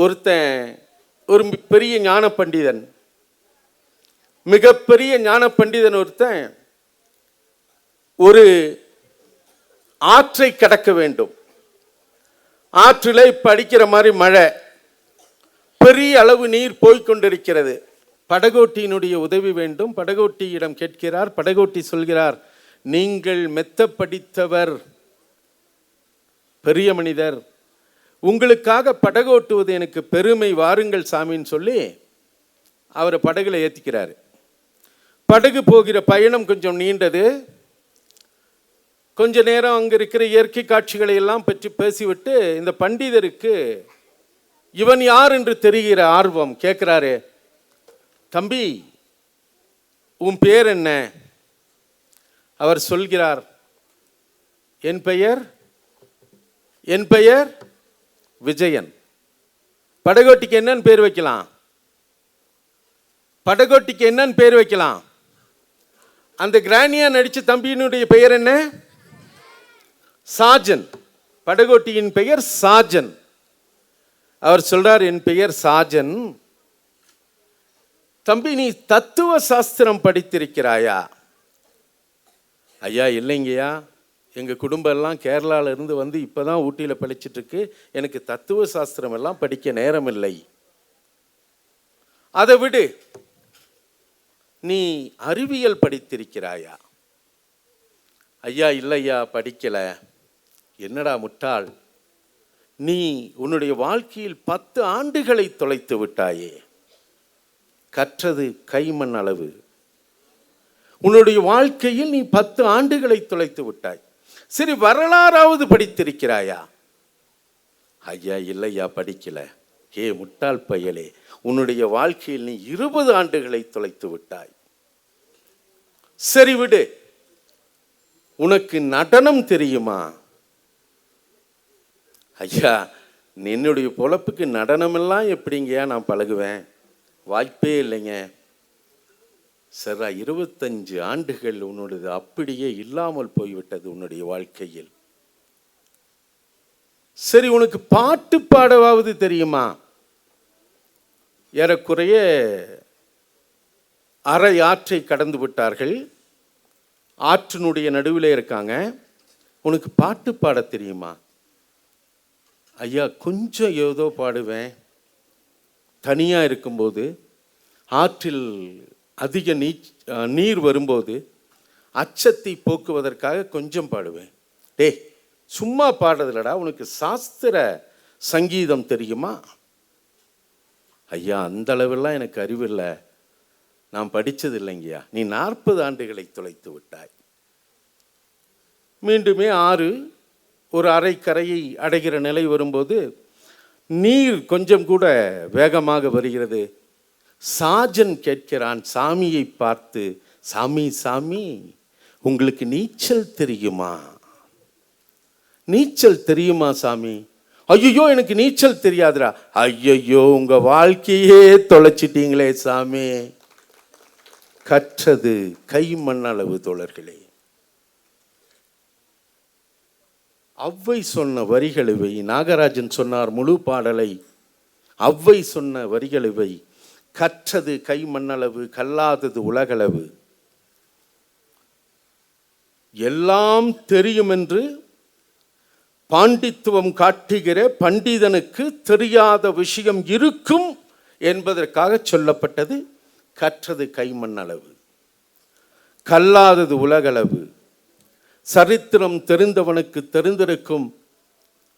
ஒருத்தன் ஒரு பெரிய ஞான பண்டிதன், மிகப்பெரிய ஞான பண்டிதன் ஒருத்தன் ஒரு ஆற்றை கடக்க வேண்டும். ஆற்றில் இப்ப அடிக்கிற மாதிரி மழை, பெரிய அளவு நீர் போய்கொண்டிருக்கிறது. படகோட்டியினுடைய உதவி வேண்டும். படகோட்டியிடம் கேட்கிறார். படகோட்டி சொல்கிறார், நீங்கள் மெத்த படித்தவர், பெரிய மனிதர், உங்களுக்காக படகோட்டுவது எனக்கு பெருமை, வாருங்கள் சாமின்னு சொல்லி அவரை படகுல ஏற்றிக்கிறாரு. படகு போகிற பயணம் கொஞ்சம் நீண்டது. கொஞ்ச நேரம் அங்கே இருக்கிற இயற்கை காட்சிகளை எல்லாம் பற்றி பேசிவிட்டு இந்த பண்டிதருக்கு இவன் யார் என்று தெரிகிற ஆர்வம். கேட்கிறாரு, தம்பி உன் பேர் என்ன? அவர் சொல்கிறார், என் பெயர் விஜயன். படகோட்டிக்கு என்னன்னு பேர் வைக்கலாம்? படகோட்டிக்கு என்னன்னு பேர் வைக்கலாம்? அந்த கிரானியா நடிச்ச தம்பியினுடைய பெயர் என்ன? சாஜன். படகோட்டியின் பெயர் சாஜன். அவர் சொல்றார், என் பெயர் சாஜன். தம்பி நீ தத்துவ சாஸ்திரம் படித்திருக்கிறாயா? ஐயா இல்லைங்கய்யா, எங்க குடும்பம் எல்லாம் கேரளால இருந்து வந்து இப்பதான் ஊட்டியில படிச்சுட்டு இருக்கு, எனக்கு தத்துவ சாஸ்திரம் எல்லாம் படிக்க நேரம் இல்லை. அதை விடு, நீ அறிவியல் படித்திருக்கிறாயா? ஐயா இல்லையா, படிக்கல. என்னடா முட்டாள், நீ உன்னுடைய வாழ்க்கையில் 10 ஆண்டுகளை தொலைத்து விட்டாயே, கற்றது கைமண் அளவு. உன்னுடைய வாழ்க்கையில் நீ 10 ஆண்டுகளை தொலைத்து விட்டாய். சரி, வரலாறாவது படித்திருக்கிறாயா? ஐயா இல்லையா, படிக்கல. ஏ முட்டாள் பயலே, உன்னுடைய வாழ்க்கையில் நீ 20 ஆண்டுகளை தொலைத்து விட்டாய். சரி விடு, உனக்கு நடனம் தெரியுமா? ஐயா என்னுடைய பொழப்புக்கு நடனமெல்லாம் எப்படிங்கய்யா நான் பழகுவேன், வாய்ப்பே இல்லைங்க. சரா 25 ஆண்டுகள் உன்னுடையது அப்படியே இல்லாமல் போய்விட்டது உன்னுடைய வாழ்க்கையில். சரி, உனக்கு பாட்டு பாடவாவது தெரியுமா? ஏறக்குறைய அரை ஆற்றை கடந்து விட்டார்கள், ஆற்றினுடைய நடுவில் இருக்காங்க. உனக்கு பாட்டு பாட தெரியுமா? ஐயா கொஞ்சம் ஏதோ பாடுவேன், தனியாக இருக்கும்போது, ஆற்றில் அதிக நீர் வரும்போது அச்சத்தை போக்குவதற்காக கொஞ்சம் பாடுவேன். டேய் சும்மா பாடுறதில்லடா, உனக்கு சாஸ்திர சங்கீதம் தெரியுமா? ஐயா அந்த அளவெல்லாம் எனக்கு அறிவில்லை, நான் படித்தது இல்லைங்கய்யா. நீ 40 ஆண்டுகளை தொலைத்து விட்டாய். மீண்டுமே ஆறு ஒரு அரை கரையை அடைகிற நிலை வரும்போது நீர் கொஞ்சம் கூட வேகமாக வருகிறது. சாஜன் கேட்கிறான் சாமியை பார்த்து, சாமி சாமி உங்களுக்கு நீச்சல் தெரியுமா? நீச்சல் தெரியுமா சாமி? ஐயோ எனக்கு நீச்சல் தெரியாதுடா. ஐயோ உங்க வாழ்க்கையே தொலைச்சிட்டீங்களே சாமி. கற்றது கைமண் அளவு தோழர்களே. அவ்வை சொன்ன வரிகள் இவை. நாகராஜன் சொன்னார் முழு பாடலை. அவ்வை சொன்ன வரிகள் இவை. கற்றது கைமண்ணளவு, கல்லாதது உலகளவு. எல்லாம் தெரியும் என்று பாண்டித்துவம் காட்டுகிற பண்டிதனுக்கு தெரியாத விஷயம் இருக்கும் என்பதற்காக சொல்லப்பட்டது கற்றது கைமண்ணளவு, கல்லாதது உலகளவு. சரித்திரம் தெரிந்தவனுக்கு தெரிந்திருக்கும்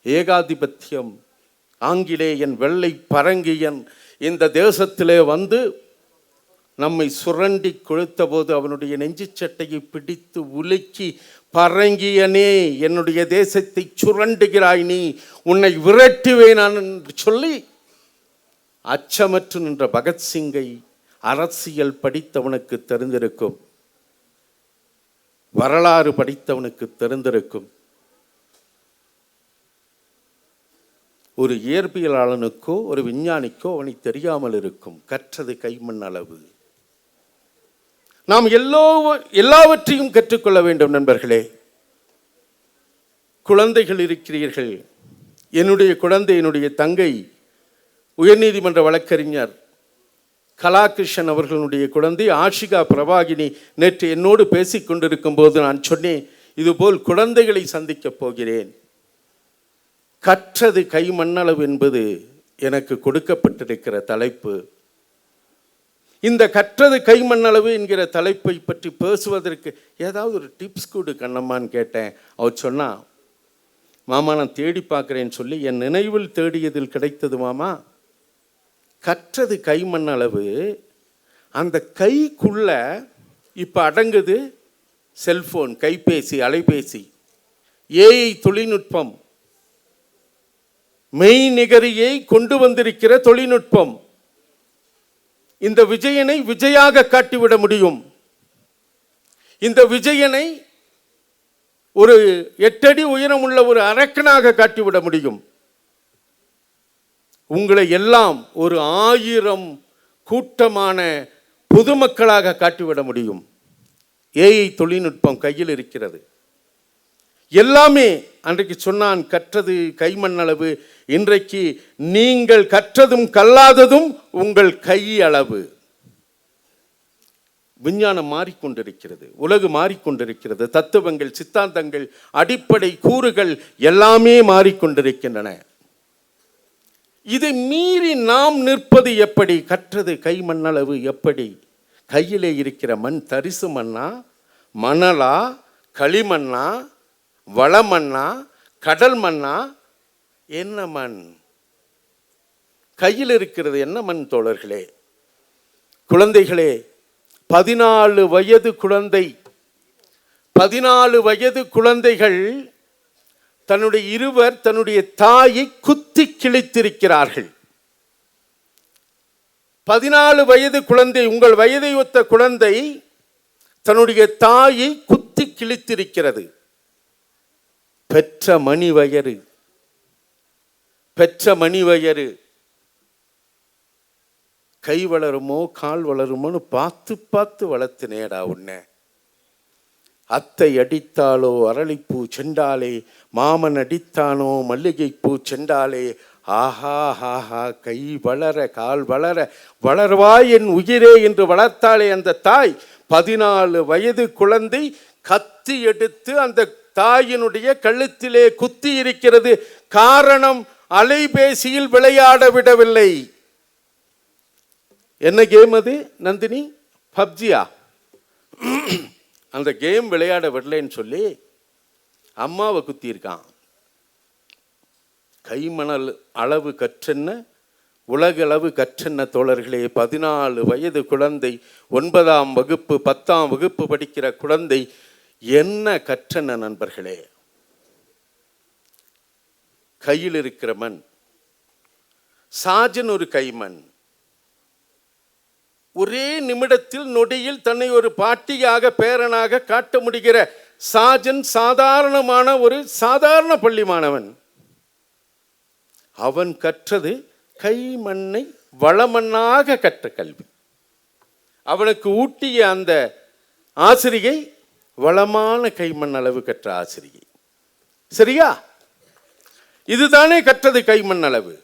ஏகாதிபத்தியம், ஆங்கிலேயன் வெள்ளை பரங்கியன் இந்த தேசத்திலே வந்து நம்மை சுரண்டி கொளுத்த போது அவனுடைய நெஞ்சு சட்டையை பிடித்து உலுக்கி, பரங்கியனே என்னுடைய தேசத்தை சுரண்டுகிறாய், நீ உன்னை விரட்டுவேன் என்று சொல்லி அச்சமற்று நின்ற பகத்சிங்கை அரசியல் படித்தவனுக்கு தெரிந்திருக்கும், வரலாறு படித்தவனுக்கு தெரிந்திருக்கும். ஒரு இயற்பியலாளனுக்கோ ஒரு விஞ்ஞானிக்கோ அவனை தெரியாமல் இருக்கும். கற்றது கைமண் அளவு. நாம் எல்லாவற்றையும் கற்றுக்கொள்ள வேண்டும் நண்பர்களே. குழந்தைகள் இருக்கிறீர்கள். என்னுடைய குழந்தை, என்னுடைய தங்கை உயர்நீதிமன்ற வழக்கறிஞர் கலாகிருஷ்ணன் அவர்களுடைய குழந்தை ஆஷிகா பிரபாகினி நேற்று என்னோடு பேசிக் கொண்டிருக்கும் போது நான் சொன்னேன், இதுபோல் குழந்தைகளை சந்திக்கப் போகிறேன். கற்றது கை மண்ணளவு என்பது எனக்கு கொடுக்கப்பட்டிருக்கிற தலைப்பு. இந்த கற்றது கை மண்ணளவு என்கிற தலைப்பை பற்றி பேசுவதற்கு ஏதாவது ஒரு டிப்ஸ் கொடு கண்ணம்மான்னு கேட்டேன். அவர் சொன்னா, மாமா நான் தேடி பார்க்குறேன்னு சொல்லி என் நினைவில் தேடியதில் கிடைத்தது மாமா. கற்றது கை மண்ணளவு, அந்த கைக்குள்ள இப்போ அடங்குது செல்போன், கைபேசி, அலைபேசி, ஏஐ தொழில்நுட்பம், மெய்நிகரியை கொண்டு வந்திருக்கிற தொழில்நுட்பம். இந்த விஜயனை விஜயாக காட்டிவிட முடியும். இந்த விஜயனை ஒரு 8 அடி உயரமுள்ள ஒரு அரக்கனாக காட்டிவிட முடியும். உங்களை எல்லாம் ஒரு 1000 கூட்டமான பொதுமக்களாக காட்டிவிட முடியும். ஏஐ தொழில்நுட்பம் கையில் இருக்கிறது. எல்லாமே அன்றைக்கு சொன்னான் கற்றது கைமண்ணளவு. இன்றைக்கு நீங்கள் கற்றதும் கல்லாததும் உங்கள் கை அளவு. விஞ்ஞானம் மாறிக்கொண்டிருக்கிறது, உலகு மாறிக்கொண்டிருக்கிறது, தத்துவங்கள், சித்தாந்தங்கள், அடிப்படை கூறுகள் எல்லாமே மாறிக்கொண்டிருக்கின்றன. இதை மீறி நாம் நிற்பது எப்படி? கற்றது கை மண்ணளவு எப்படி? கையிலே இருக்கிற மண் தரிசு மண்ணா, மணலா, களிமண்ணா, வளமண்ணா, கடல் மண்ணா, என்ன மண்? கையில் இருக்கிறது என்ன மண் தோழர்களே? குழந்தைகளே, 14 வயது குழந்தை, 14 வயது குழந்தைகள் தன்னுடைய தாயை குத்தி கிழித்திருக்கிறார்கள். 14 வயது குழந்தை, உங்கள் வயதை ஒத்த குழந்தை தன்னுடைய தாயை குத்தி கிழித்திருக்கிறது. பெற்ற மணி வயறு, கை வளருமோ கால் வளருமோன்னு பார்த்து பார்த்து வளர்த்தினேடா உன்னை. அத்தை அடித்தாலோ அரளிப்பூ செண்டாலே, மாமன் அடித்தானோ மல்லிகைப்பூ செண்டாலே, ஆஹா ஆஹா கை வளர கால் வளர வளர்வாய் என் உயிரே என்று வளர்த்தாலே அந்த தாய். 14 வயது குழந்தை கத்தி எடுத்து அந்த தாயினுடைய கழுத்திலே குத்தி இருக்கிறது. காரணம், அலைபேசியில் விளையாட விடவில்லை. என்ன கேம் அது நந்தினி? பப்ஜியா? அந்த கேம் விளையாட விடலைன்னு சொல்லி அம்மாவை குத்தியிருக்கான். கைமணல் அளவு கற்றென்ன, உலகளவு கற்றென்ன தோழர்களே. 14 வயது குழந்தை, 9ஆம் வகுப்பு 10ஆம் வகுப்பு படிக்கிற குழந்தை என்ன கற்றென்ன நண்பர்களே? கையில் இருக்கிற மண். சாஜன் ஒரு கைமண். ஒரே நிமிடத்தில் நொடியில் தன்னை ஒரு பாட்டியாக பேரனாக காட்ட முடிகிற சாஜன் சாதாரணமான ஒரு சாதாரண பள்ளி மாணவன். அவன் கற்றது கைமண்ணை வளமண்ணாக கற்ற கல்வி. அவனுக்கு ஊட்டிய அந்த ஆசிரியை வளமான கைமண் அளவு கற்ற ஆசிரியை. சரியா? இதுதானே கற்றது கைமண் அளவு.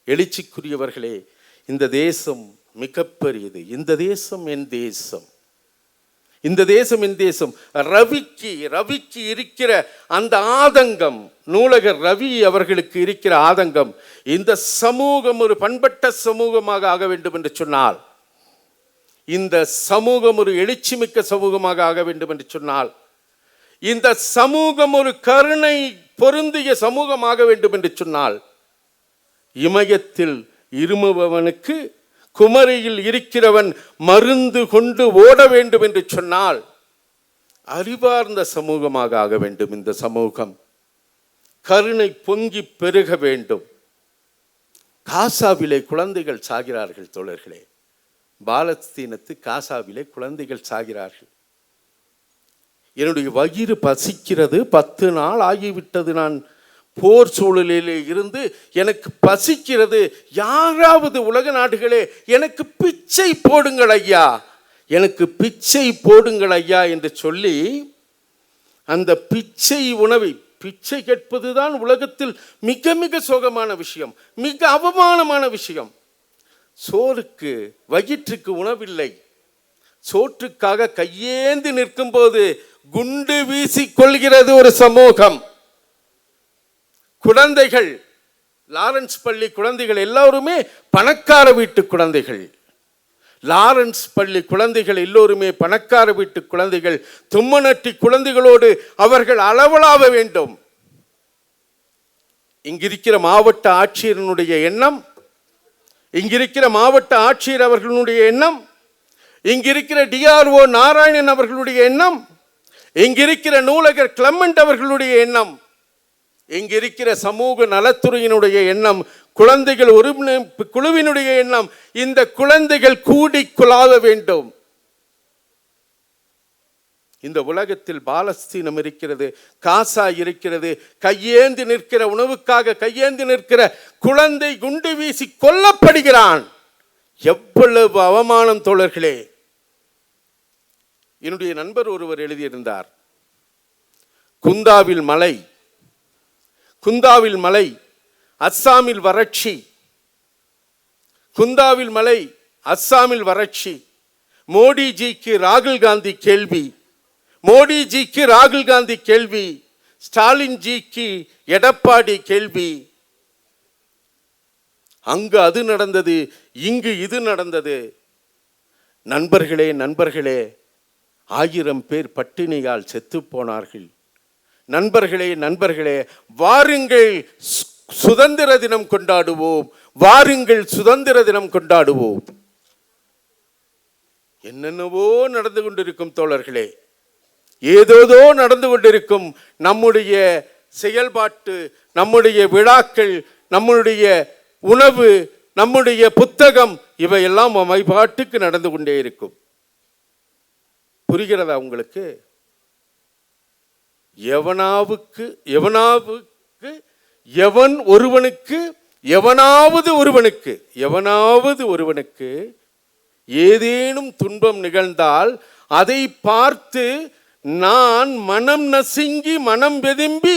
எழுச்சிக்குரியவர்களே, இந்த தேசம் மிகப்பெரியது. இந்த தேசம் என் தேசம். இந்த தேசம் என் தேசம். ரவிக்கு இருக்கிற அந்த ஆதங்கம், நூலகர் ரவி அவர்களுக்கு இருக்கிற ஆதங்கம், இந்த சமூகம் ஒரு பண்பட்ட சமூகமாக ஆக வேண்டும் என்று சொன்னால், இந்த சமூகம் ஒரு எழுச்சிமிக்க சமூகமாக ஆக வேண்டும் என்று சொன்னால், இந்த சமூகம் ஒரு கருணை பொருந்திய சமூகமாக வேண்டும் என்று சொன்னால், இமயத்தில் இருமுபவனுக்கு குமரியில் இருக்கிறவன் மருந்து கொண்டு ஓட வேண்டும் என்று சொன்னால், அறிவார்ந்த சமூகமாக ஆக வேண்டும். இந்த சமூகம் கருணை பொங்கி பெருக வேண்டும். காசாவிலே குழந்தைகள் சாகிறார்கள் தோழர்களே. பாலஸ்தீனத்து காசாவிலே குழந்தைகள் சாகிறார்கள். என்னுடைய வயிறு பசிக்கிறது. 10 நாள் ஆகிவிட்டது நான் போர் சூழலிலே இருந்து. எனக்கு பசிக்கிறது. யாராவது உலக நாடுகளே எனக்கு பிச்சை போடுங்கள் ஐயா, எனக்கு பிச்சை போடுங்கள் ஐயா என்று சொல்லி அந்த பிச்சை உணவை பிச்சை கேட்பதுதான் உலகத்தில் மிக மிக சோகமான விஷயம், மிக அவமானமான விஷயம். சோறுக்கு வயிற்றுக்கு உணவில்லை, சோற்றுக்காக கையேந்தி நிற்கும் போது குண்டு வீசிக் கொள்கிறது ஒரு சமூகம். குழந்தைகள், லாரன்ஸ் பள்ளி குழந்தைகள் எல்லோருமே பணக்கார வீட்டு குழந்தைகள். லாரன்ஸ் பள்ளி குழந்தைகள் எல்லோருமே பணக்கார வீட்டு குழந்தைகள். தும்மநட்டி குழந்தைகளோடு அவர்கள் அளவலாவ வேண்டும். இங்கிருக்கிற மாவட்ட ஆட்சியரினுடைய எண்ணம், இங்கிருக்கிற மாவட்ட ஆட்சியர் அவர்களுடைய எண்ணம், இங்கிருக்கிற டிஆர்ஓ நாராயணன் அவர்களுடைய எண்ணம், இங்கிருக்கிற நூலகர் கிளமெண்ட் அவர்களுடைய எண்ணம், இங்கிருக்கிற சமூக நலத்துறையினுடைய எண்ணம், குழந்தைகள் ஒருங்கிணைப்பு குழுவினுடைய எண்ணம், இந்த குழந்தைகள் கூடி குலாவ வேண்டும். இந்த உலகத்தில் பாலஸ்தீனம் இருக்கிறது, காசா இருக்கிறது. கையேந்தி நிற்கிற, உணவுக்காக கையேந்தி நிற்கிற குழந்தை குண்டு வீசி கொல்லப்படுகிறான். எவ்வளவு அவமானம் தோழர்களே! என்னுடைய நண்பர் ஒருவர் எழுதியிருந்தார், குந்தாவில் மலை, குந்தாவில் மலை, அஸ்ஸாமில் வறட்சி, குந்தாவில் மலை, அஸ்ஸாமில் வறட்சி. மோடிஜிக்கு ராகுல் காந்தி கேள்வி, மோடிஜிக்கு ராகுல் காந்தி கேள்வி, ஸ்டாலின் ஜிக்கு எடப்பாடி கேள்வி. அங்கு அது நடந்தது, இங்கு இது நடந்தது. நண்பர்களே நண்பர்களே, 1000 பேர் பட்டினியால் செத்து போனார்கள். நண்பர்களே நண்பர்களே, வாருங்கள் சுதந்திர தினம் கொண்டாடுவோம், வாருங்கள் சுதந்திர தினம் கொண்டாடுவோம். என்னென்னவோ நடந்து கொண்டிருக்கும் தோழர்களே, ஏதோதோ நடந்து கொண்டிருக்கும். நம்முடைய செயல்பாட்டு, நம்முடைய விழாக்கள், நம்முடைய உணவு, நம்முடைய புத்தகம், இவையெல்லாம் அமைப்பாட்டுக்கு நடந்து கொண்டே இருக்கும். புரிகிறதா உங்களுக்கு? எவனாவுக்கு எவன் ஒருவனுக்கு, எவனாவது ஒருவனுக்கு ஏதேனும் துன்பம் நிகழ்ந்தால் அதை பார்த்து நான் மனம் நசுங்கி மனம் வெதும்பி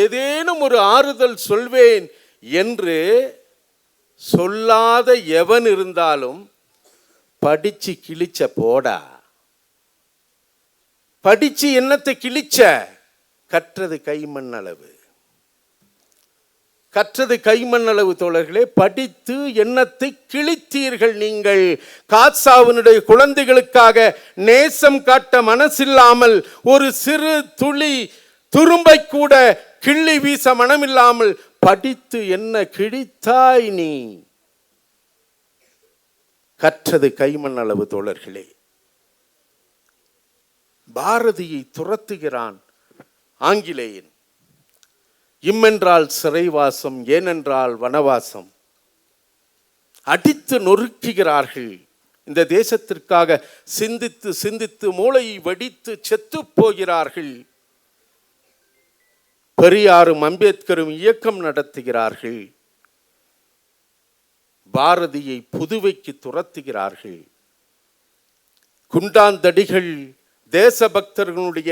ஏதேனும் ஒரு ஆறுதல் சொல்வேன் என்று சொல்லாத எவன் இருந்தாலும் படிச்சு கிழிச்ச போடா. படிச்சு என்னத்தை கிழிச்ச? கற்றது கைமண் அளவு, கற்றது கைமண் அளவு தோழர்களே. படித்து எண்ணத்தை கிழித்தீர்கள் நீங்கள். காசாவினுடைய குழந்தைகளுக்காக நேசம் காட்ட மனசில்லாமல், ஒரு சிறு துளி துரும்பை கூட கிள்ளி வீச மனமில்லாமல் படித்து என்ன கிழித்தாய் நீ? கற்றது கைமண் அளவு தோழர்களே. பாரதியை துரத்துகிறான் ஆங்கிலேயன். இம்மென்றால் சிறைவாசம், ஏனென்றால் வனவாசம். அடித்து நொறுக்குகிறார்கள். இந்த தேசத்திற்காக சிந்தித்து சிந்தித்து மூளையை வடித்து செத்து போகிறார்கள். பெரியாரும் அம்பேத்கரும் இயக்கம் நடத்துகிறார்கள். பாரதியை புதுவைக்கு துரத்துகிறார்கள். குண்டாந்தடிகள் தேசபக்தர்களுடைய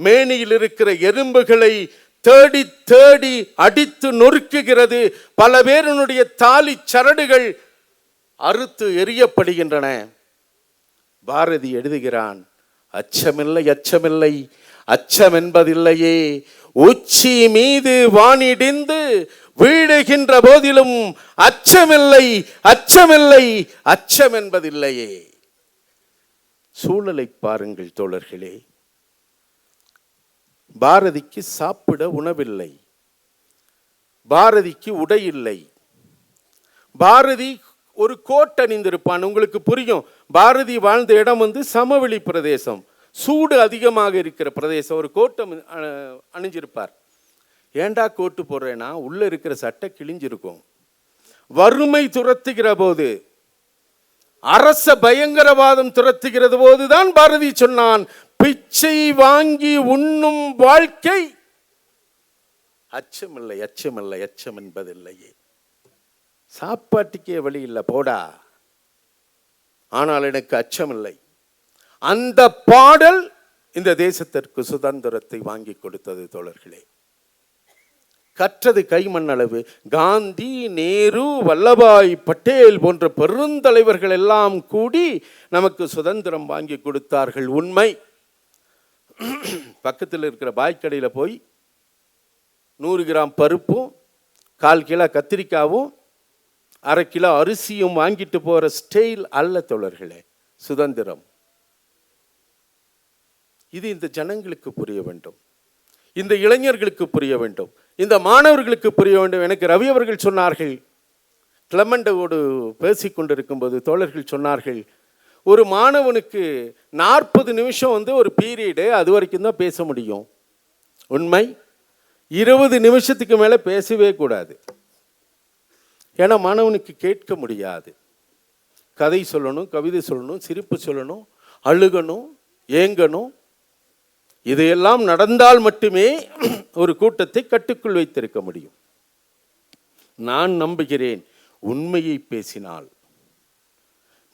மேனியில் இருக்கிற எறும்புகளை தேடி தேடி அடித்து நொறுக்குகிறது. பல பேருடைய தாலி சரடுகள் அறுத்து எரியப்படுகின்றன. பாரதி எழுதுகிறான், அச்சமில்லை அச்சமில்லை அச்சம் என்பதில்லையே, உச்சி மீது வானிடிந்து வீழுகின்ற போதிலும் அச்சமில்லை அச்சமில்லை அச்சம் என்பதில்லையே. சூழலை பாருங்கள் தோழர்களே. பாரதிக்கு சாப்பிட உணவில்லை, பாரதிக்கு உடை இல்லை. பாரதி ஒரு கோட் அணிந்திருப்பான். உங்களுக்கு புரியும், பாரதி வாழ்ந்த இடம் சமவெளி பிரதேசம், சூடு அதிகமாக இருக்கிற பிரதேசம். ஒரு கோட்டை அணிஞ்சிருப்பார். ஏண்டா கோட்டு போடுறேன்னா உள்ள இருக்கிற சட்டை கிழிஞ்சிருக்கும். வறுமை துரத்துகிற போது, அரச பயங்கரவாதம் துரத்துகிறது போதுதான் பாரதி சொன்னான், பிச்சை வாங்கி உண்ணும் வாழ்க்கை அச்சமில்லை அச்சமில்லை அச்சம் என்பதில்லையே. சாப்பாட்டுக்கே வழி இல்லை போடா, ஆனால் எனக்கு அச்சமில்லை. அந்த பாடல் இந்த தேசத்திற்கு சுதந்திரத்தை வாங்கி கொடுத்தது தோழர்களே. கற்றது கைமண்ணளவு. காந்தி, நேரு, வல்லபாய் பட்டேல் போன்ற பெருந்தலைவர்கள் எல்லாம் கூடி நமக்கு சுதந்திரம் வாங்கி கொடுத்தார்கள். உண்மை. பக்கத்தில் இருக்கிற பாய்க்கடையில் போய் 100 கிராம் பருப்பும் 1/4 கிலோ கத்திரிக்காவும் 1/2 கிலோ அரிசியும் வாங்கிட்டு போற ஸ்டைல் அல்ல தோழர்களே சுதந்திரம். இது இந்த ஜனங்களுக்கு புரிய வேண்டும், இந்த இளைஞர்களுக்கு புரிய வேண்டும், இந்த மாணவர்களுக்கு புரிய வேண்டும். எனக்கு ரவி அவர்கள் சொன்னார்கள், கிளமண்டோடு பேசிக்கொண்டிருக்கும் போது தோழர்கள் சொன்னார்கள், ஒரு மாணவனுக்கு 40 நிமிஷம் ஒரு பீரியடு, அது வரைக்கும் தான் பேச முடியும். உண்மை. 20 நிமிஷத்துக்கு மேலே பேசவே கூடாது. ஏன்னா மாணவனுக்கு கேட்க முடியாது. கதை சொல்லணும், கவிதை சொல்லணும், சிரிப்பு சொல்லணும், அழுகணும், ஏங்கணும். இதையெல்லாம் நடந்தால் மட்டுமே ஒரு கூட்டத்தை கட்டுக்குள் வைத்திருக்க முடியும். நான் நம்புகிறேன், உண்மையை பேசினால்,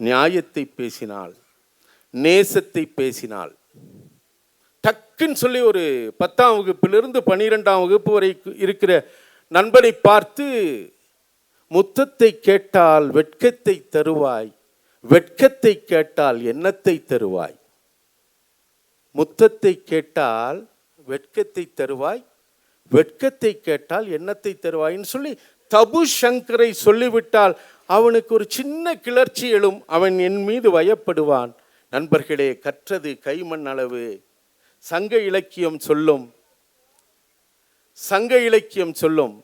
நியாயத்தை பேசினால், நேசத்தை பேசினால், டக்குன்னு சொல்லி ஒரு 10ஆம் வகுப்பிலிருந்து 12ஆம் வகுப்பு வரை இருக்கிற நண்பனை பார்த்து, முத்தத்தை கேட்டால் வெட்கத்தை தருவாய், வெட்கத்தை கேட்டால் எண்ணத்தை தருவாய், முத்தத்தை கேட்டால் வெட்கத்தை தருவாய், வெட்கத்தை கேட்டால் எண்ணத்தை தருவாயின்னு சொல்லி தபு சங்கரை சொல்லிவிட்டால் அவனுக்கு ஒரு சின்ன கிளர்ச்சி எழும். அவன் என் மீது வயப்படுவான். நண்பர்களே, கற்றது கைமண் அளவு. சங்க இலக்கியம் சொல்லும், சங்க இலக்கியம் சொல்லும்,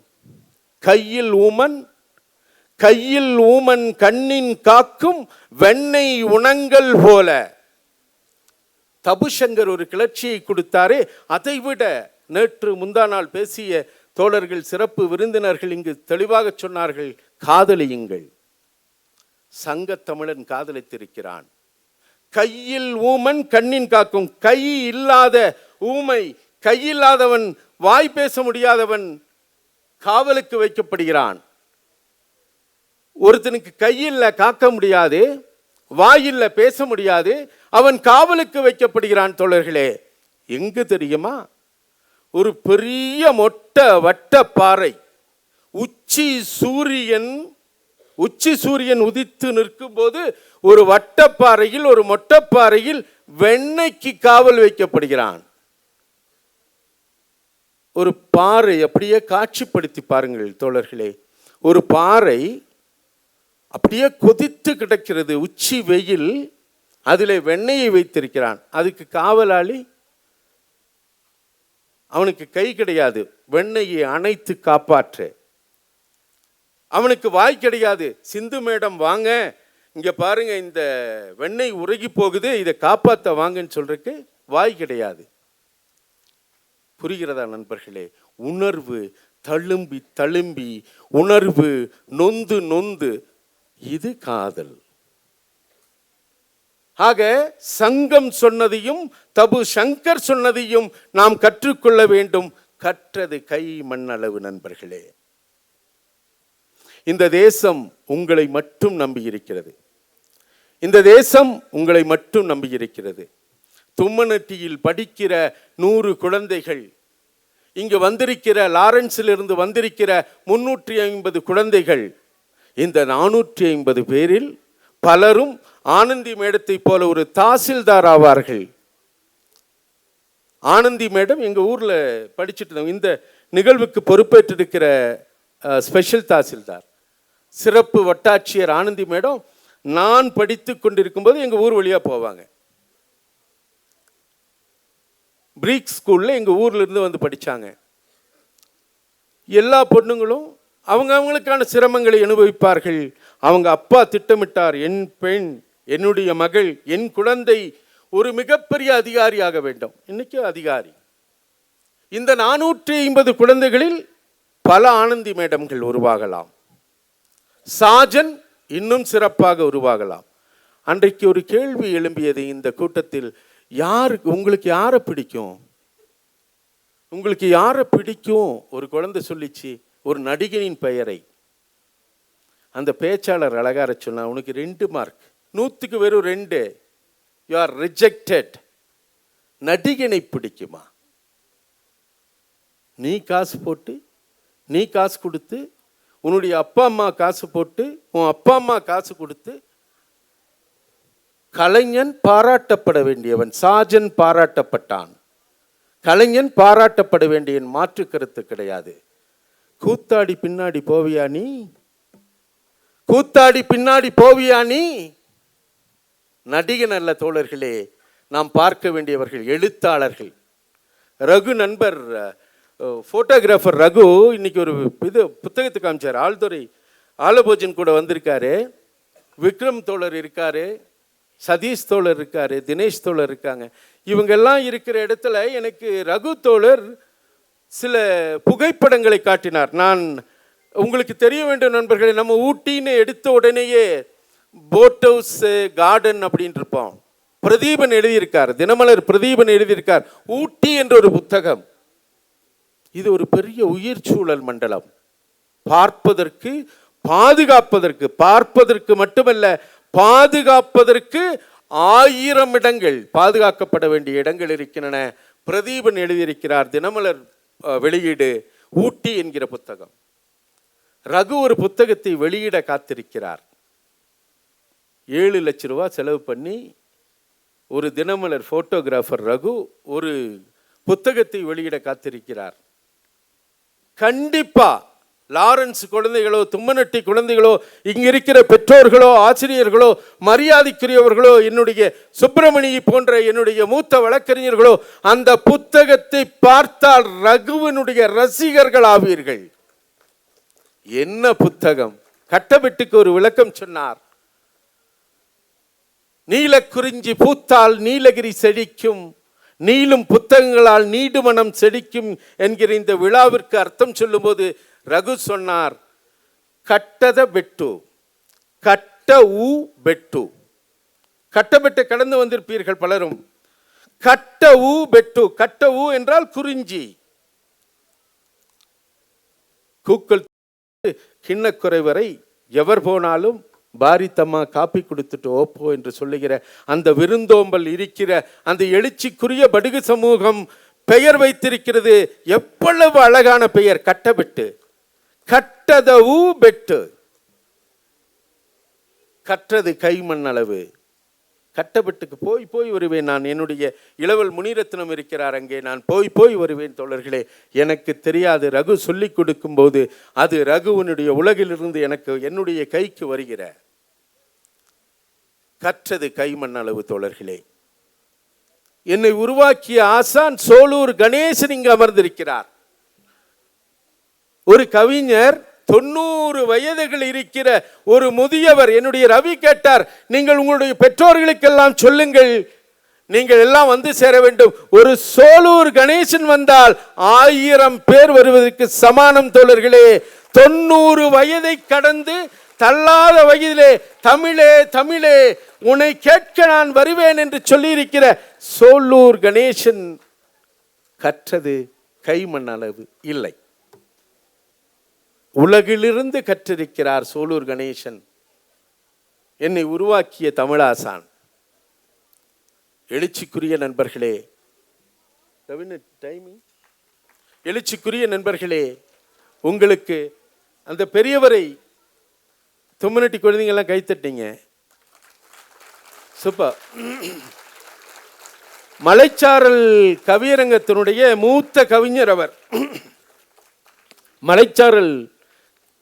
கையில் ஊமன், கையில் ஊமன் கண்ணின் காக்கும் வெண்ணெய் உணங்கல் போல. தபுசங்கர் ஒரு கிளர்ச்சியை கொடுத்தாரே, அதைவிட நேற்று முந்தா நாள் பேசிய தோழர்கள், சிறப்பு விருந்தினர்கள் இங்கு தெளிவாக சொன்னார்கள், காதலியுங்கள். சங்க தமிழன் காதலித்திருக்கிறான். கையில் ஊமன் கண்ணின் காக்கும். கை இல்லாத ஊமை, கையில்லாதவன், வாய் பேச முடியாதவன் காவலுக்கு வைக்கப்படுகிறான். ஒருத்தனுக்கு கையில் காக்க முடியாது, வாயில்ல பேச முடியாது, அவன் காவலுக்கு வைக்கப்படுகிறான். தோழர்களே, எங்கு தெரியுமா? ஒரு பெரிய மொட்டை வட்ட பாறை, உச்சி சூரியன் உதித்து நிற்கும் போது ஒரு வட்டப்பாறையில், ஒரு மொட்டைப்பாறையில் வெண்ணெய்க்கு காவல் வைக்கப்படுகிறான். ஒரு பாறை அப்படியே காட்சிப்படுத்தி பாருங்கள் தோழர்களே. ஒரு பாறை அப்படியே கொதித்து கிடக்கிறது, உச்சி வெயில், அதில் வெண்ணெயை வைத்திருக்கிறான். அதுக்கு காவலாளி, அவனுக்கு கை கிடையாது வெண்ணெயை அணைத்து காப்பாற்ற, அவனுக்கு வாய் கிடையாது, சிந்து மேடம் வாங்க இங்க பாருங்க இந்த வெண்ணெய் உருகி போகுது, இதை காப்பாற்ற வாங்கன்னு சொல்றதுக்கு வாய் கிடையாது. புரிகிறதா நண்பர்களே? உணர்வு தழும்பி தழும்பி, உணர்வு நொந்து நொந்து, இது காதல். ஆக சங்கம் சொன்னதையும் தபு சங்கர் சொன்னதையும் நாம் கற்றுக்கொள்ள வேண்டும். கற்றது கை மண்ணளவு. நண்பர்களே, இந்த தேசம் உங்களை மட்டும் நம்பியிருக்கிறது. இந்த தேசம் உங்களை மட்டும் நம்பியிருக்கிறது. தும்மநட்டியில் படிக்கிற 100 குழந்தைகள், இங்கு வந்திருக்கிற லாரன்ஸிலிருந்து வந்திருக்கிற 350 குழந்தைகள், இந்த 450 பேரில் பலரும் ஆனந்தி மேடத்தை போல ஒரு தாசில்தார் ஆவார்கள். ஆனந்தி மேடம் எங்க ஊர்ல படிச்சுட்டு, இந்த நிகழ்வுக்கு பொறுப்பேற்றிருக்கிற ஸ்பெஷல் தாசில்தார், சிறப்பு வட்டாட்சியர் ஆனந்தி மேடம் நான் படித்து கொண்டிருக்கும் போது எங்க ஊர் வழியா போவாங்க. பிரீக் ஸ்கூல்ல எங்க ஊர்ல இருந்து வந்து படிச்சாங்க. எல்லா பொண்ணுங்களும் அவங்களுக்கான சிரமங்களை அனுபவிப்பார்கள். அவங்க அப்பா திட்டமிட்டார், என் பெண், என்னுடைய மகள், என் குழந்தை ஒரு மிகப்பெரிய அதிகாரியாக வேண்டும். இன்னைக்கு அதிகாரி. இந்த 450 குழந்தைகளில் பல ஆனந்தி மேடம்கள் உருவாகலாம், சாஜன் இன்னும் சிறப்பாக உருவாகலாம். அன்றைக்கு ஒரு கேள்வி எழும்பியது இந்த கூட்டத்தில், உங்களுக்கு யாரை பிடிக்கும்? உங்களுக்கு யாரை பிடிக்கும்? ஒரு குழந்தை சொல்லிச்சு ஒரு நடிகையின் பெயரை. அந்த பேச்சாளர் அழகார சொன்னா, உனக்கு 2 மார்க், 100க்கு வெறும் 2, யூ ஆர் ரிஜெக்டட். நடிகனை பிடிக்குமா? நீ காசு போட்டு நீ காசு கொடுத்து, உன்னுடைய அப்பா அம்மா காசு போட்டு, உன் அப்பா அம்மா காசு கொடுத்து, கலைஞன் பாராட்டப்பட வேண்டியவன், சாஜன் பாராட்டப்பட்டான். கலைஞன் பாராட்டப்பட வேண்டிய மாற்று கருத்து கிடையாது. கூத்தாடி பின்னாடி போவியா நீ? கூத்தாடி பின்னாடி போவியா நீ? நடிகன் அல்ல தோழர்களே, நாம் பார்க்க வேண்டியவர்கள் எழுத்தாளர்கள். ரகு நண்பர் ஃபோட்டோகிராஃபர் ரகு இன்னைக்கு ஒரு இது புத்தகத்தை காமிச்சார். ஆழ்துறை ஆலபோஜன் கூட வந்திருக்காரு, விக்ரம் தோழர் இருக்காரு, சதீஷ் தோழர் இருக்காரு, தினேஷ் தோழர் இருக்காங்க. இவங்கெல்லாம் இருக்கிற இடத்துல எனக்கு ரகு தோழர் சில புகைப்படங்களை காட்டினார். நான் உங்களுக்கு தெரிய வேண்டும் நண்பர்களே, நம்ம ஊட்டின்னு எடுத்த உடனேயே போட் ஹவுஸ் கார்டன் அப்படின்னு இருப்போம். பிரதீபன் எழுதியிருக்கார், தினமலர் பிரதீபன் எழுதியிருக்கார் ஊட்டி என்ற ஒரு புத்தகம். இது ஒரு பெரிய உயிர் சூழல் மண்டலம். பார்ப்பதற்கு, பாதுகாப்பதற்கு, பார்ப்பதற்கு மட்டுமல்ல பாதுகாப்பதற்கு 1000 இடங்கள், பாதுகாக்கப்பட வேண்டிய இடங்கள் இருக்கின்றன. பிரதீபன் எழுதியிருக்கிறார், தினமலர் வெளியீடு ஊட்டி என்கிற புத்தகம். ரகு ஒரு புத்தகத்தை வெளியிட காத்திருக்கிறார். 7 லட்சம் ரூபாய் செலவு பண்ணி ஒரு தினமலர் போட்டோகிராஃபர் ரகு ஒரு புத்தகத்தை வெளியிட காத்திருக்கிறார். கண்டிப்பா லாரன்ஸ் குழந்தைகளோ, தும்மனட்டி குழந்தைகளோ, இங்க இருக்கிற பெற்றோர்களோ, ஆசிரியர்களோ, மரியாதைக்குரியவர்களோ, என்னுடைய சுப்பிரமணி போன்ற என்னுடைய மூத்த வழக்கறிஞர்களோ அந்த புத்தகத்தை பார்த்தால் ரகுவனுடைய ரசிகர்கள் ஆவீர்கள். என்ன புத்தகம்! கட்டபெட்டுக்கு ஒரு விளக்கம் சொன்னார். நீலக்குறிஞ்சி பூத்தால் நீலகிரி செழிக்கும், நீளும் புத்தகங்களால் நீடுமனம் செழிக்கும் என்கிற இந்த விழாவிற்கு அர்த்தம் சொல்லும்போது ரகு சொன்னார், கட்டத பெட்டு, கட்ட ஊ பெட்டு. கட்டபெட்டை கடந்து வந்திருப்பீர்கள் பலரும். கட்ட ஊ பெட்டு, கட்ட ஊ என்றால் குறிஞ்சி. கூக்கள் கிண்ணக்குறை வரை எவர் போனாலும் பாரித்தம்மா காப்பி கொடுத்துட்டு ஓப்போ என்று சொல்லுகிற அந்த விருந்தோம்பல் இருக்கிற அந்த எழுச்சிக்குரிய படுகு சமூகம் பெயர் வைத்திருக்கிறது. எவ்வளவு அழகான பெயர்! கட்டபெட்டு, கட்டதவு பெட்டு. கற்றது கைமண் அளவு. கட்டபெட்டுக்கு போய் போய் வருவேன் நான். என்னுடைய இளவல் முனிரத்னம் இருக்கிறார் அங்கே, நான் போய் போய் வருவேன் தோழர்களே. எனக்கு தெரியாது, ரகு சொல்லிக் கொடுக்கும் போது அது ரகுவனுடைய உலகிலிருந்து எனக்கு என்னுடைய கைக்கு வருகிற கற்றது கைமண் அளவு தோழர்களே. என்னை உருவாக்கிய ஆசான் சோலூர் கணேசன் இங்கு அமர்ந்திருக்கிறார். ஒரு கவிஞர், 90 வயதுகள் இருக்கிற ஒரு முதியவர். என்னுடைய ரவி கேட்டார், நீங்கள் உங்களுடைய பெற்றோர்களுக்கெல்லாம் சொல்லுங்கள், நீங்கள் எல்லாம் வந்து சேர வேண்டும். ஒரு சோலூர் கணேசன் வந்தால் 1000 பேர் வருவதற்கு சமானம் தோழர்களே. 90 வயதை கடந்து தள்ளாத வயதிலே தமிழே தமிழே உன்னை கேட்க நான் வருவேன் என்று சொல்லியிருக்கிற சோலூர் கணேசன் கற்றது கைமண் அளவு இல்லை. உலகிலிருந்து கற்றிருக்கிறார் சோலூர் கணேசன். என்னை உருவாக்கிய தமிழாசான். எழுச்சிக்குரிய நண்பர்களே, எழுச்சிக்குரிய நண்பர்களே, உங்களுக்கு அந்த பெரியவரை தும்மனட்டி குழந்தைங்கெல்லாம் கைத்தட்டிங்க. சூப்பர். மலைச்சாரல் கவியரங்கத்தினுடைய மூத்த கவிஞர் அவர். மலைச்சாரல்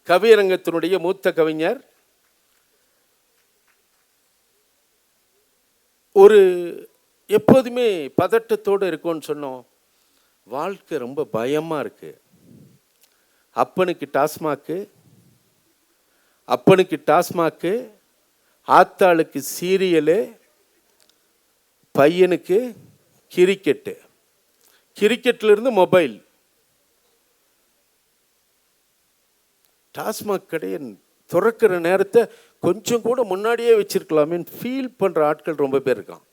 கவியரங்கத்தினுடைய மூத்த கவிஞர். ஒரு எப்போதுமே பதட்டத்தோடு இருக்கும்னு சொன்னோம். வாழ்க்கை ரொம்ப பயமா இருக்கு. அப்பனுக்கு டாஸ்மாக்கு, அப்பனுக்கு டாஸ்மாக்கு, ஆத்தாளுக்கு சீரியலு, பையனுக்கு கிரிக்கெட்டு, கிரிக்கெட்ல இருந்து மொபைல். டாஸ்மாக் கடையை திறக்கிற நேரத்தை கொஞ்சம் கூட முன்னாடியே வச்சிருக்கலாமே ஃபீல் பண்ற ஆட்கள் ரொம்ப பேர் இருக்கான்.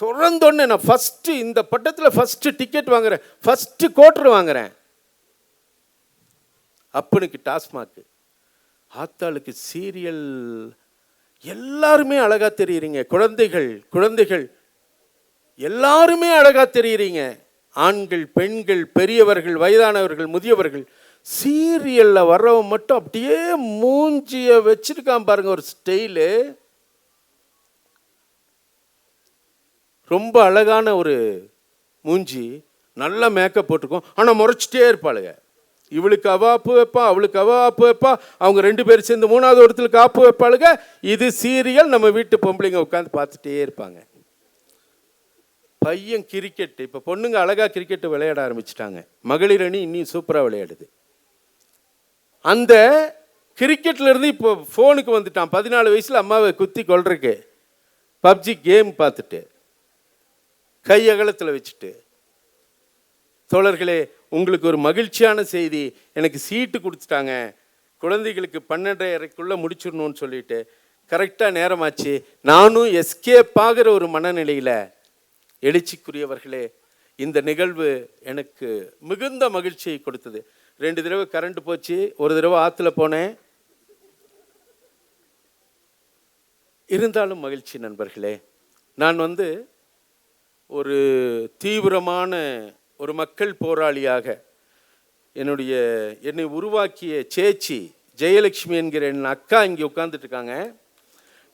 திறந்தோடனே நான் ஃபர்ஸ்ட் இந்த பட்டத்தில் ஃபர்ஸ்ட் டிக்கெட் வாங்குறேன், ஃபர்ஸ்ட் குவார்டர் வாங்குறேன். அப்பனுக்கு டாஸ்மாக்கு, ஆத்தாளுக்கு சீரியல். எல்லாருமே அழகா தெரியுறீங்க. குழந்தைகள் குழந்தைகள் எல்லாருமே அழகா தெரியுறீங்க. ஆண்கள், பெண்கள், பெரியவர்கள், வயதானவர்கள், முதியவர்கள். சீரியல்ல வர்றவன் மட்டும் அப்படியே மூஞ்சிய வச்சிருக்கான் பாருங்க, ஒரு ஸ்டைலு. ரொம்ப அழகான ஒரு மூஞ்சி, நல்ல மேக்கப் போட்டிருக்கோம். ஆனால் முறைச்சிட்டே இருப்பாளுங்க. இவளுக்கு அவ ஆப்பு வைப்பா, அவளுக்கு அவ ஆப்பு வைப்பா, அவங்க 2 பேர் சேர்ந்து 3வது ஒருத்தருக்கு ஆப்பு வைப்பாளுங்க. இது சீரியல். நம்ம வீட்டு பொம்பளைங்க உட்காந்து பார்த்துட்டே இருப்பாங்க. பையன் கிரிக்கெட், இப்போ பொண்ணுங்க அழகா கிரிக்கெட் விளையாட ஆரம்பிச்சிட்டாங்க. மகளிர் அணி இன்னும் சூப்பராக விளையாடுது. அந்த கிரிக்கெட்ல இருந்து இப்போ ஃபோனுக்கு வந்துட்டான். 14 வயசுல அம்மாவை குத்தி கொள்றக்கு பப்ஜி கேம் பார்த்துட்டு கை அகலத்தில் வச்சுட்டு. தோழர்களே, உங்களுக்கு ஒரு மகிழ்ச்சியான செய்தி, எனக்கு சீட்டு கொடுத்துட்டாங்க. குழந்தைகளுக்கு 12:30க்குள்ளே முடிச்சிடணும்னு சொல்லிட்டு கரெக்டாக நேரமாச்சு. நானும் எஸ்கேப் ஆகிற ஒரு மனநிலையில். எழுச்சிக்குரியவர்களே, இந்த நிகழ்வு எனக்கு மிகுந்த மகிழ்ச்சியை கொடுத்தது. 2 தடவை கரண்ட் போச்சு, ஒரு தடவை ஆற்றுல போனேன். இருந்தாலும் மகிழ்ச்சி நண்பர்களே. நான் ஒரு தீவிரமான ஒரு மக்கள் போராளியாக என்னை உருவாக்கிய சேச்சி ஜெயலட்சுமி என்கிற என் அக்கா இங்கே உட்கார்ந்துட்டு இருக்காங்க.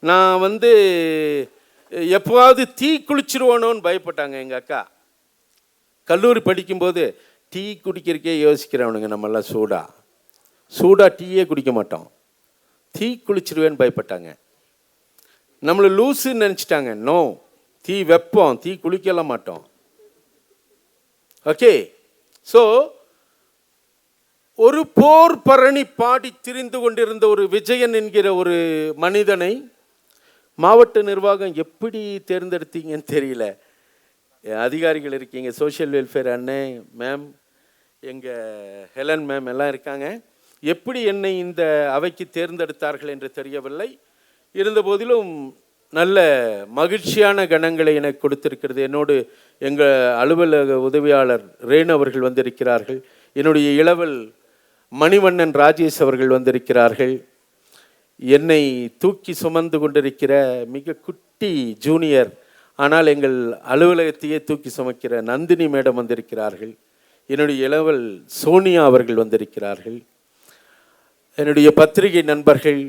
நான் எப்போவாவது டீ குளிச்சிருவானோன்னு பயப்பட்டாங்க எங்கள் அக்கா. கல்லூரி படிக்கும்போது டீ குடிக்கிறக்கே யோசிக்கிறவனுங்க நம்மெல்லாம். சூடாக டீயே குடிக்க மாட்டோம். டீ குளிச்சிருவேன்னு பயப்பட்டாங்க. நம்மளை லூசுன்னு நினச்சிட்டாங்க. நோ, டீ வைப்போம், டீ குளிக்கலாம் மாட்டோம். ஓகே. ஸோ ஒரு போர் பரணி பாடி திரிந்து கொண்டிருந்த ஒரு விஜயன் என்கிற ஒரு மனிதனை மாவட்ட நிர்வாகம் எப்படி தேர்ந்தெடுத்தீங்கன்னு தெரியல. அதிகாரிகள் இருக்கீங்க, சோஷியல் வெல்ஃபேர் அண்ணே, மேம், எங்கள் ஹெலன் மேம் எல்லாம் இருக்காங்க. எப்படி என்னை இந்த அவைக்கு தேர்ந்தெடுத்தார்கள் என்று தெரியவில்லை. இருந்தபோதிலும் நல்ல மகிழ்ச்சியான கணங்களை எனக்கு கொடுத்திருக்கிறது. என்னோடு எங்கள் அலுவலக உதவியாளர் ரேணு அவர்கள் வந்திருக்கிறார்கள். என்னுடைய இளவல் மணிவண்ணன் ராஜேஷ் அவர்கள் வந்திருக்கிறார்கள். என்னை தூக்கி சுமந்து கொண்டிருக்கிற மிக குட்டி ஜூனியர், ஆனால் எங்கள் அலுவலகத்தையே தூக்கி சுமக்கிற நந்தினி மேடம் வந்திருக்கிறார்கள். என்னுடைய இளவல் சோனியா அவர்கள் வந்திருக்கிறார்கள். என்னுடைய பத்திரிகை நண்பர்கள்,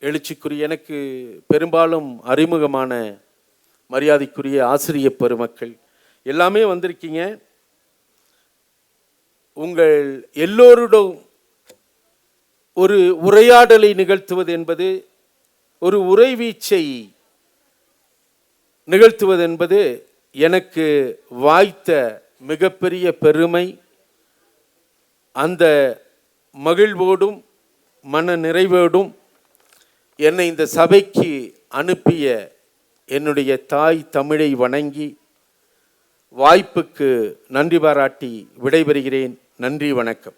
எழுச்சிக்குரிய எனக்கு பெரும்பாலும் அறிமுகமான மரியாதைக்குரிய ஆசிரிய பெருமக்கள் எல்லாமே வந்திருக்கீங்க. உங்கள் எல்லோருடன் ஒரு உரையாடலை நிகழ்த்துவது என்பது, ஒரு உரைவீச்சை நிகழ்த்துவது என்பது எனக்கு வாய்த்த மிகப்பெரிய பெருமை. அந்த மகிழ்வோடும் மன நிறைவோடும் என்னை இந்த சபைக்கு அனுப்பிய என்னுடைய தாய் தமிழை வணங்கி வாய்ப்புக்கு நன்றி பாராட்டி விடைபெறுகிறேன். நன்றி, வணக்கம்.